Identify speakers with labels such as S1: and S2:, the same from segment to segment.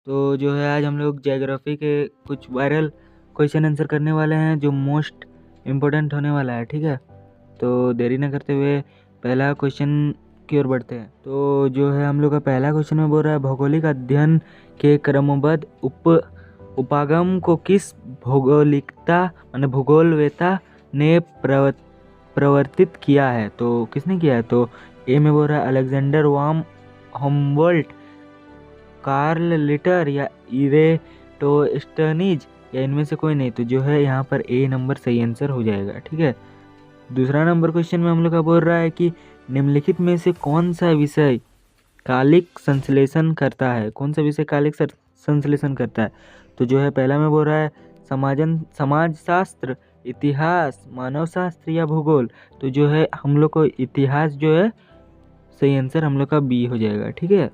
S1: तो जो है आज हम लोग ज्योग्राफी के कुछ वायरल क्वेश्चन आंसर करने वाले हैं जो मोस्ट इम्पोर्टेंट होने वाला है। ठीक है, तो देरी न करते हुए पहला क्वेश्चन की ओर बढ़ते हैं। तो जो है हम लोग का पहला क्वेश्चन में बोल रहा है, भौगोलिक अध्ययन के क्रमबद्ध उपागम को किस भौगोलिकता माने भूगोलवेत्ता ने प्रवर्तित किया है? तो किसने किया है? तो ए में बोल रहा है अलेक्जेंडर वाम हम्बोल्ट, कार्ल लिटर या इरेटोस्टेनीज या इनमें से कोई नहीं। तो जो है यहाँ पर ए नंबर सही आंसर हो जाएगा। ठीक है, दूसरा नंबर क्वेश्चन में हम लोग का बोल रहा है कि निम्नलिखित में से कौन सा विषय कालिक संश्लेषण करता है? कौन सा विषय कालिक संश्लेषण करता है? तो जो है पहला में बोल रहा है समाजशास्त्र, इतिहास, मानव शास्त्र या भूगोल। तो जो है हम लोग को इतिहास जो है सही आंसर हम लोग का बी हो जाएगा। ठीक है,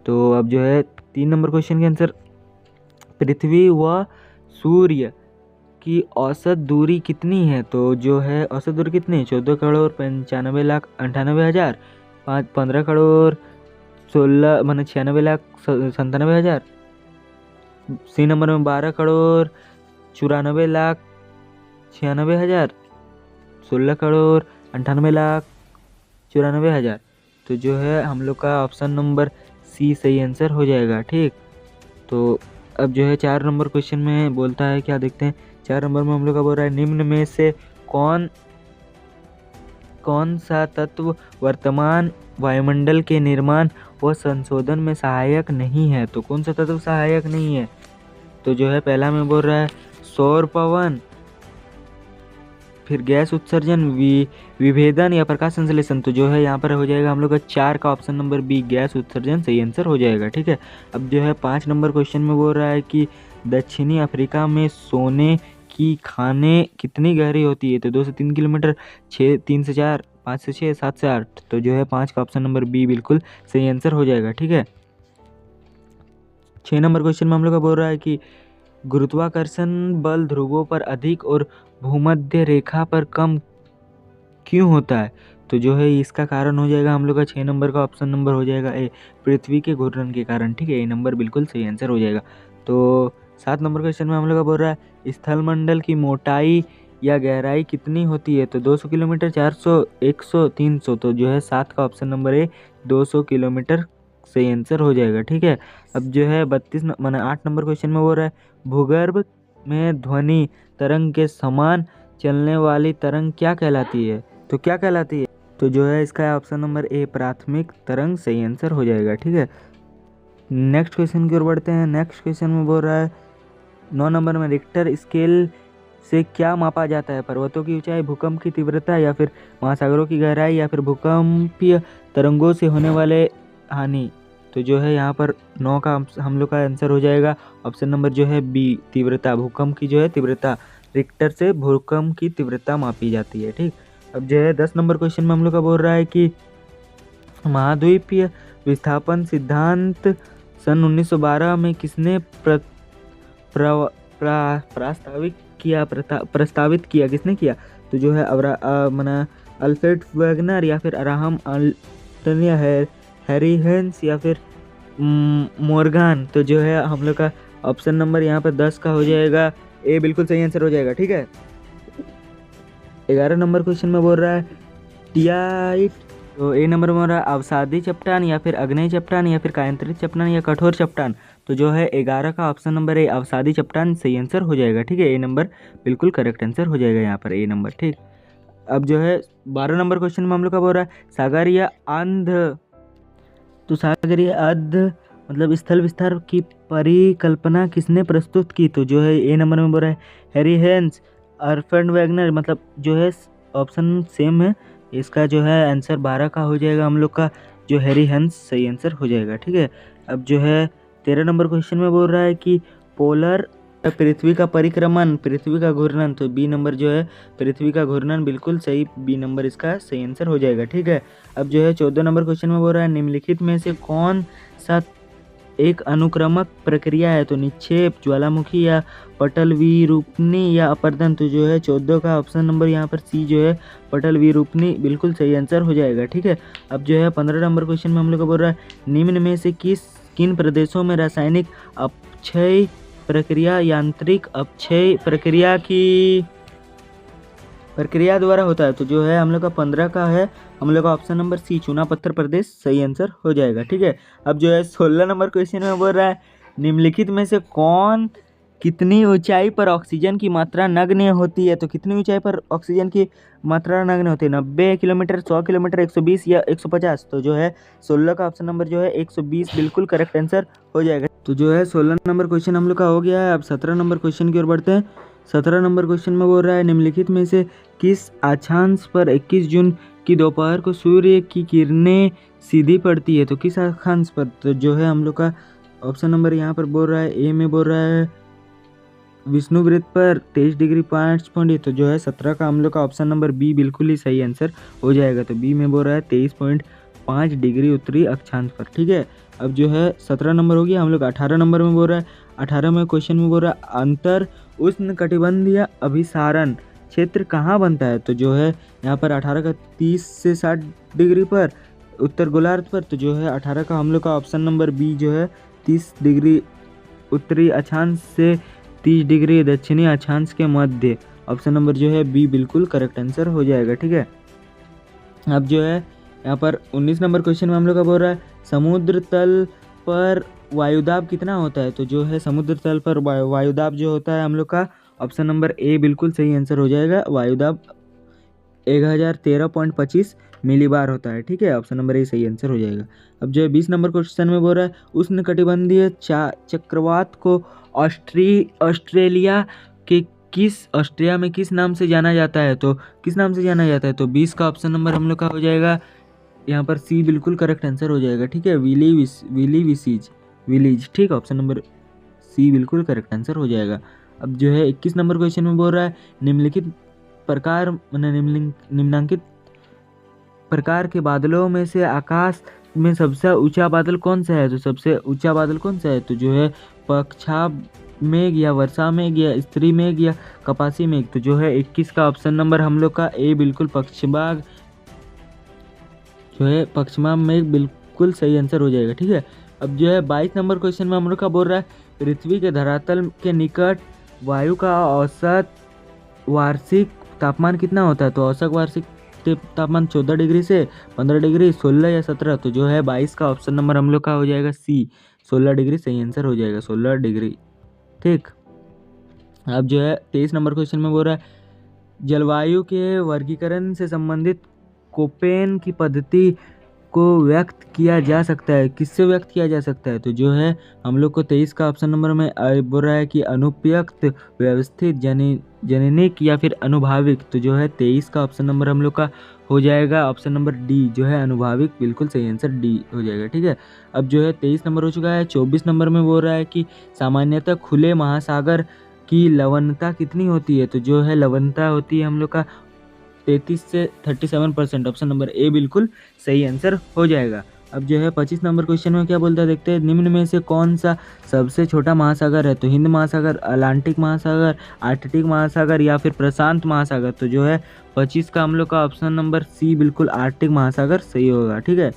S1: तो अब जो है 3 नंबर क्वेश्चन के आंसर, पृथ्वी व सूर्य की औसत दूरी कितनी है? तो जो है औसत दूरी कितनी है? 14,95,98,98,000, 15,96,96,97,000। सी नंबर में 12,94,96,000, 16,98,94,000। तो जो है हम लोग का ऑप्शन नंबर सी सही आंसर हो जाएगा। ठीक, तो अब जो है 4 नंबर क्वेश्चन में बोलता है, क्या देखते हैं। 4 नंबर में हम लोग का बोल रहा है, निम्न में से कौन सा तत्व वर्तमान वायुमंडल के निर्माण व संशोधन में सहायक नहीं है? तो कौन सा तत्व सहायक नहीं है? तो जो है पहला में बोल रहा है सौर पवन, फिर गैस उत्सर्जन, विभेदन या प्रकाश संश्लेषण। तो जो है यहाँ पर हो जाएगा हम लोग का 4 का ऑप्शन नंबर बी, गैस उत्सर्जन सही आंसर हो जाएगा। ठीक है, अब जो है 5 नंबर क्वेश्चन में बोल रहा है कि दक्षिणी अफ्रीका में सोने की खानें कितनी गहरी होती है? तो 2 से 3 किलोमीटर, 3 से 4, 5 से 6, 7 से 8। तो जो है 5 का ऑप्शन नंबर बी बिल्कुल सही आंसर हो जाएगा। ठीक है, 6 नंबर क्वेश्चन में हम लोग का बोल रहा है कि गुरुत्वाकर्षण बल ध्रुवों पर अधिक और भूमध्य रेखा पर कम क्यों होता है? तो जो है इसका कारण हो जाएगा हम लोग का 6 नंबर का ऑप्शन नंबर हो जाएगा ए, पृथ्वी के घूर्णन के कारण। ठीक है, ये नंबर बिल्कुल सही आंसर हो जाएगा। तो 7 नंबर क्वेश्चन में हम लोग का बोल रहा है, स्थलमंडल की मोटाई या गहराई कितनी होती है? तो 200 किलोमीटर, 400, 100, 300। तो जो है 7 का ऑप्शन नंबर ए, 200 किलोमीटर सही आंसर हो जाएगा। ठीक है, अब जो है 8 नंबर क्वेश्चन में बोल रहा है, भूगर्भ में ध्वनि तरंग के समान चलने वाली तरंग क्या कहलाती है? तो क्या कहलाती है? तो जो है इसका ऑप्शन नंबर ए, प्राथमिक तरंग सही आंसर हो जाएगा। ठीक है, नेक्स्ट क्वेश्चन की ओर बढ़ते हैं। नेक्स्ट क्वेश्चन में बोल रहा है 9 नंबर में, रिक्टर स्केल से क्या मापा जाता है? पर्वतों की ऊंचाई, भूकंप की तीव्रता या फिर महासागरों की गहराई या फिर भूकंपीय तरंगों से होने वाले हानि। तो जो है यहाँ पर 9 का हम लोग का आंसर हो जाएगा ऑप्शन नंबर जो है बी, तीव्रता। भूकंप की जो है तीव्रता, रिक्टर से भूकंप की तीव्रता मापी जाती है। ठीक, अब जो है 10 नंबर क्वेश्चन में हम लोग का बोल रहा है कि महाद्वीपीय विस्थापन सिद्धांत सन 1912 में किसने प्रस्तावित किया? किसने किया? तो जो है अल्फ्रेड वेगनर या फिर अब्राहम अल्टनिया, हैरी हेंस या फिर मोर्गान। तो जो है हम लोग का ऑप्शन नंबर यहाँ पर 10 का हो जाएगा ए, बिल्कुल सही आंसर हो जाएगा। ठीक है, 11 नंबर क्वेश्चन में बोल रहा है टियाइट। तो ए नंबर में बोल रहा है अवसादी चट्टान या फिर अग्नेय चट्टान या फिर कायांतरित चट्टान या कठोर चट्टान। तो जो है 11 का ऑप्शन नंबर ए, अवसादी चट्टान सही आंसर हो जाएगा। ठीक है, ए नंबर बिल्कुल करेक्ट आंसर हो जाएगा यहाँ पर, ए नंबर। ठीक, अब जो है 12 नंबर क्वेश्चन में हम लोग का बोल रहा है सागरीय अंध। तो सागरीय अंध मतलब स्थल विस्तार की परिकल्पना किसने प्रस्तुत की? तो जो है ए नंबर में बोल रहा है हैरी हेंस, अल्फ्रेड वेगनर, मतलब जो है ऑप्शन सेम है। इसका जो है आंसर 12 का हो जाएगा हम लोग का, जो हैरी हेंस सही आंसर हो जाएगा। ठीक है, अब जो है 13 नंबर क्वेश्चन में बोल रहा है कि पोलर पृथ्वी का परिक्रमण, पृथ्वी का घूर्णन। तो बी नंबर जो है पृथ्वी का घूर्णन बिल्कुल सही, बी नंबर इसका सही आंसर हो जाएगा। ठीक है, अब जो है 14 नंबर क्वेश्चन में बोल रहा है, निम्नलिखित में से कौन सा एक अनुक्रमक प्रक्रिया है? तो निक्षेप, ज्वालामुखी या पटल विरूपणी या अपर्दन। तो जो है 14 का ऑप्शन नंबर यहाँ पर सी जो है पटल विरूपणी बिल्कुल सही आंसर हो जाएगा। ठीक है, अब जो है 15 नंबर क्वेश्चन में हम लोग को बोल रहा है, निम्न में से किस किन प्रदेशों में रासायनिक अपक्षय प्रक्रिया यांत्रिक अपक्षय प्रक्रिया द्वारा होता है? तो जो है हम लोग का 15 का है हम लोग का ऑप्शन नंबर सी, चुना पत्थर प्रदेश सही आंसर हो जाएगा। ठीक है, अब जो है 16 नंबर क्वेश्चन में बोल रहा है निम्नलिखित में से कौन कितनी ऊंचाई पर ऑक्सीजन की मात्रा नगण्य होती है? तो कितनी ऊंचाई पर ऑक्सीजन की मात्रा नगण्य होती है? 90 किलोमीटर, 100 किलोमीटर, 120 या 150? तो जो है 16 का ऑप्शन नंबर जो है 120 बिल्कुल करेक्ट आंसर हो जाएगा। तो जो है 16 नंबर क्वेश्चन हम लोग का हो गया है। अब 17 नंबर क्वेश्चन की ओर बढ़ते हैं। 17 नंबर क्वेश्चन में बोल रहा है निम्नलिखित में से किस अक्षांश पर 21 जून की दोपहर को सूर्य की किरणें सीधी पड़ती है? तो किस अक्षांश पर? तो जो है हम लोग का ऑप्शन नंबर यहाँ पर बोल रहा है ए में बोल रहा है विष्णु वृत्त पर 23 डिग्री 5 पॉइंट। तो जो है 17 का हम लोग का ऑप्शन नंबर बी बिल्कुल ही सही आंसर हो जाएगा। तो बी में बोल रहा है 23.5 डिग्री उत्तरी अक्षांश पर। ठीक है, अब जो है 17 नंबर हो गया। हम लोग 18 नंबर में बोल रहा है 18 में क्वेश्चन में बोल रहा है अंतर उष्ण कटिबंधीय अभिसारण क्षेत्र कहाँ बनता है? तो जो है यहाँ पर 18 का 30 से 60 डिग्री पर उत्तर गोलार्ध पर। तो जो है 18 का हम लोग का ऑप्शन नंबर बी जो है 30 डिग्री उत्तरी अक्षांश से 30 डिग्री दक्षिणी अक्षांश के मध्य। ऑप्शन नंबर जो है बी बिल्कुल करेक्ट आंसर हो जाएगा। ठीक है, अब जो है यहाँ पर 19 नंबर क्वेश्चन में हम लोग का बोल रहा है समुद्र तल पर वायुदाब कितना होता है? तो जो है समुद्र तल पर वायुदाब जो होता है हम लोग का ऑप्शन नंबर ए बिल्कुल सही आंसर हो जाएगा। वायुदाब 1013.25 मिलीबार होता है। ठीक है, ऑप्शन नंबर ए सही आंसर हो जाएगा। अब जो है 20 नंबर क्वेश्चन में बोल रहा है उष्ण कटिबंधीय चक्रवात को ऑस्ट्रेलिया में किस नाम से जाना जाता है? तो किस नाम से जाना जाता है? तो 20 का ऑप्शन नंबर हम लोग का हो जाएगा यहाँ पर सी बिल्कुल करेक्ट आंसर हो जाएगा। ठीक है, विलीज। ठीक, ऑप्शन नंबर सी बिल्कुल करेक्ट आंसर हो जाएगा। अब जो है 21 नंबर क्वेश्चन में बोल रहा है निम्नलिखित निम्नांकित प्रकार के बादलों में से आकाश में सबसे ऊंचा बादल कौन सा है? तो सबसे ऊंचा बादल कौन सा है? तो जो है पक्षाभ मेघ या वर्षा मेघ या स्त्री मेघ या कपासी मेघ। तो जो है 21 का ऑप्शन नंबर हम लोग का ए बिल्कुल पक्षमा मेघ बिल्कुल सही आंसर हो जाएगा। ठीक है, अब जो है 22 नंबर क्वेश्चन में हम लोग का बोल रहा है पृथ्वी के धरातल के निकट वायु का औसत वार्षिक तापमान कितना होता है? तो औसत वार्षिक तापमान 14 डिग्री से 15 डिग्री, 16 या 17। तो जो है 22 का ऑप्शन नंबर हम लोग का हो जाएगा सी, 16 डिग्री सही आंसर हो जाएगा, 16 डिग्री। ठीक, अब जो है 23 नंबर क्वेश्चन में बोल रहा है जलवायु के वर्गीकरण से संबंधित कोपेन की पद्धति को व्यक्त किया जा सकता है, किससे व्यक्त किया जा सकता है? तो जो है हम लोग को 23 का ऑप्शन नंबर में बोल रहा है कि अनुपयुक्त, व्यवस्थित, जननिक या फिर अनुभाविक। तो जो है 23 का ऑप्शन नंबर हम लोग का हो जाएगा ऑप्शन नंबर डी जो है अनुभाविक, बिल्कुल सही आंसर डी हो जाएगा। ठीक है, अब जो है 23 नंबर हो चुका है। 24 नंबर में बोल रहा है कि सामान्यतः खुले महासागर की लवणता कितनी होती है? तो जो है लवणता होती है हम लोग का 33 से 37%। ऑप्शन नंबर ए बिल्कुल सही आंसर हो जाएगा। अब जो है 25 नंबर क्वेश्चन में क्या बोलता है देखते हैं, निम्न में से कौन सा सबसे छोटा महासागर है? तो हिंद महासागर, अटलांटिक महासागर, आर्कटिक महासागर या फिर प्रशांत महासागर। तो जो है 25 का हम लोग का ऑप्शन नंबर सी बिल्कुल आर्कटिक महासागर सही होगा। ठीक है,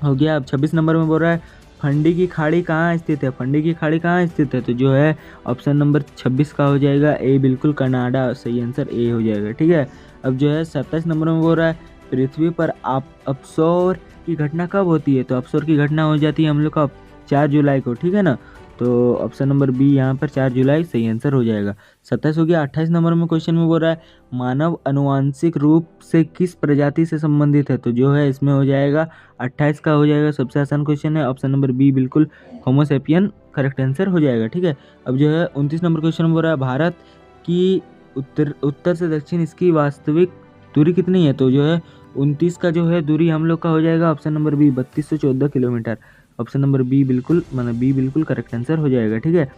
S1: हो गया। अब 26 नंबर में बोल रहा है फंडी की खाड़ी कहाँ स्थित है? फंडी की खाड़ी कहाँ स्थित है? तो जो है ऑप्शन नंबर 26 का हो जाएगा ए बिल्कुल कनाडा, सही आंसर ए हो जाएगा। ठीक है, अब जो है 27 नंबर में बोल रहा है पृथ्वी पर अपसौर की घटना कब होती है? तो अपसौर की घटना हो जाती है हम लोग का 4 जुलाई को। ठीक है ना, तो ऑप्शन नंबर बी यहाँ पर 4 जुलाई सही आंसर हो जाएगा। 27 हो गया। 28 नंबर में क्वेश्चन में बोल रहा है मानव अनुवांशिक रूप से किस प्रजाति से संबंधित है? तो जो है इसमें हो जाएगा 28 का हो जाएगा, सबसे आसान क्वेश्चन है, ऑप्शन नंबर बी बिल्कुल होमोसेपियन करेक्ट आंसर हो जाएगा। ठीक है, अब जो है 29 नंबर क्वेश्चन में बोल रहा है भारत की उत्तर से दक्षिण इसकी वास्तविक दूरी कितनी है? तो जो है 29 का जो है दूरी हम लोग का हो जाएगा option number B 3214 kilometre. Option number B बिल्कुल करेक्ट आंसर हो जाएगा। ठीक है,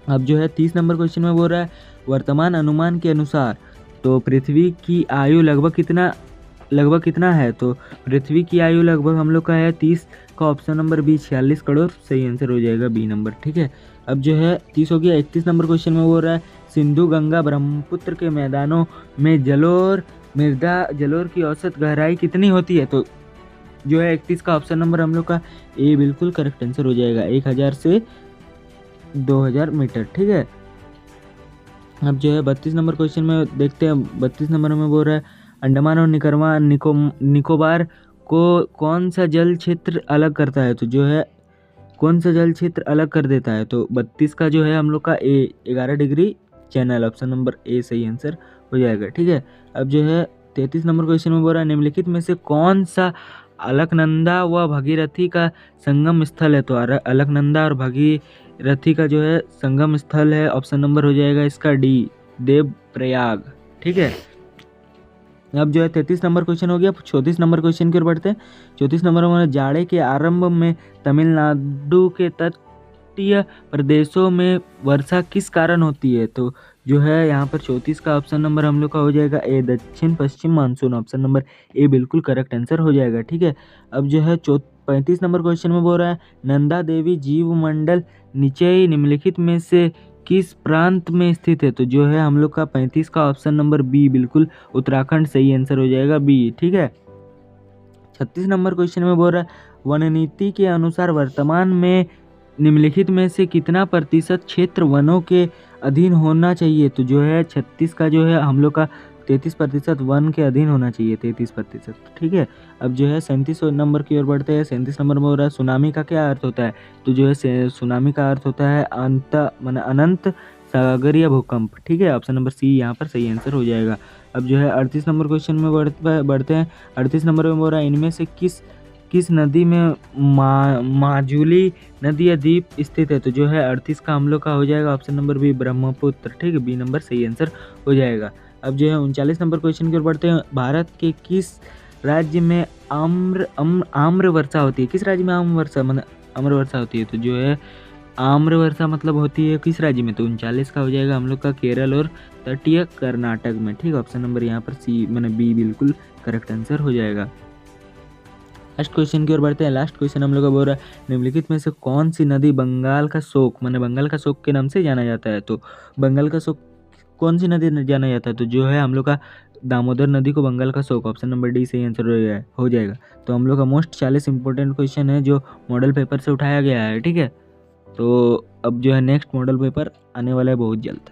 S1: अब जो है 30 नंबर क्वेश्चन में बोल रहा है वर्तमान अनुमान के अनुसार तो पृथ्वी की आयु लगभग कितना है? तो पृथ्वी की आयु लगभग हम लोग का है 30 का ऑप्शन नंबर बी 46 करोड़ सही आंसर हो जाएगा बी नंबर। ठीक है, अब जो है 30 हो गया। 31 नंबर क्वेश्चन में बोल रहा है सिंधु गंगा ब्रह्मपुत्र के मैदानों में जलोर की औसत गहराई कितनी होती है? तो जो है 31 का ऑप्शन नंबर हम लोग का ए बिल्कुल करेक्ट आंसर हो जाएगा, 1000 से 2000 मीटर। ठीक है, अब जो है 32 नंबर क्वेश्चन में देखते हैं। 32 नंबर में बोल रहा है अंडमान और निकोबार को कौन सा जल क्षेत्र अलग करता है, तो जो है कौन सा जल क्षेत्र अलग कर देता है, तो 32 का जो है हम लोग का ए 11 degree channel, option number A सही आंसर हो जाएगा। ठीक है, अब जो है 33 नंबर क्वेश्चन में बोल रहा है निम्नलिखित में से कौन सा अलकनंदा व भगीरथी का संगम स्थल है, तो अलकनंदा और भगीरथी का जो है संगम स्थल है, ऑप्शन नंबर हो जाएगा इसका डी देवप्रयाग। ठीक है, अब जो है 33 नंबर क्वेश्चन हो गया। 34 नंबर क्वेश्चन की ओर बढ़ते हैं। 34 नंबर में जाड़े के आरंभ में तमिलनाडु के तटीय प्रदेशों में वर्षा किस कारण होती है, तो जो है यहाँ पर 34 का ऑप्शन नंबर हम लोग का हो जाएगा ए दक्षिण पश्चिम मानसून, ऑप्शन नंबर ए बिल्कुल करेक्ट आंसर हो जाएगा। ठीक है, अब जो है 35 नंबर क्वेश्चन में बोल रहा है नंदा देवी जीवमंडल निचय निम्नलिखित में से किस प्रांत में स्थित है, तो जो है हम लोग का 35 का ऑप्शन नंबर बी बिल्कुल उत्तराखंड सही आंसर हो जाएगा बी। ठीक है, 36 नंबर क्वेश्चन में बोल रहा है वन नीति के अनुसार वर्तमान में निम्नलिखित में से कितना प्रतिशत क्षेत्र वनों के अधीन होना चाहिए, तो जो है 36 का जो है हम लोग का 33% वन के अधीन होना चाहिए, 33%। ठीक है, अब जो है 37 नंबर की ओर बढ़ते हैं। 37 नंबर में हो रहा है सुनामी का क्या अर्थ होता है, तो जो है सुनामी का अर्थ होता है अनंत सागरीय भूकंप। ठीक है, ऑप्शन नंबर सी यहाँ पर सही आंसर हो जाएगा। अब जो है 38 नंबर क्वेश्चन में बढ़ते हैं। 38 नंबर में बोल रहा है इनमें से किस नदी में माजुली नदी या द्वीप स्थित है, तो जो है 38 का हम लोग का हो जाएगा ऑप्शन नंबर बी ब्रह्मपुत्र। ठीक है, बी नंबर सही आंसर हो जाएगा। अब जो है 39 नंबर क्वेश्चन की ओर बढ़ते हैं। भारत के किस राज्य में आम्र वर्षा होती है, किस राज्य में आम्र वर्षा होती है, तो जो है आम्र वर्षा मतलब होती है किस राज्य में, तो 39 का हो जाएगा हम लोग का केरल और तटीय कर्नाटक में। ठीक, ऑप्शन नंबर यहाँ पर सी मैंने बी बिल्कुल करेक्ट आंसर हो जाएगा। लास्ट क्वेश्चन की ओर बढ़ते हैं। लास्ट क्वेश्चन हम लोग का बोल रहा है निम्नलिखित में से कौन सी नदी बंगाल का शोक बंगाल का शोक के नाम से जाना जाता है, तो बंगाल का शोक कौन सी नदी जाना जाता है, तो जो है हम लोग का दामोदर नदी को बंगाल का शोक, ऑप्शन नंबर डी सही आंसर हो जाएगा। तो हम लोग का मोस्ट 40 इंपॉर्टेंट क्वेश्चन है जो मॉडल पेपर से उठाया गया है। ठीक है, तो अब जो है नेक्स्ट मॉडल पेपर आने वाला है बहुत जल्द।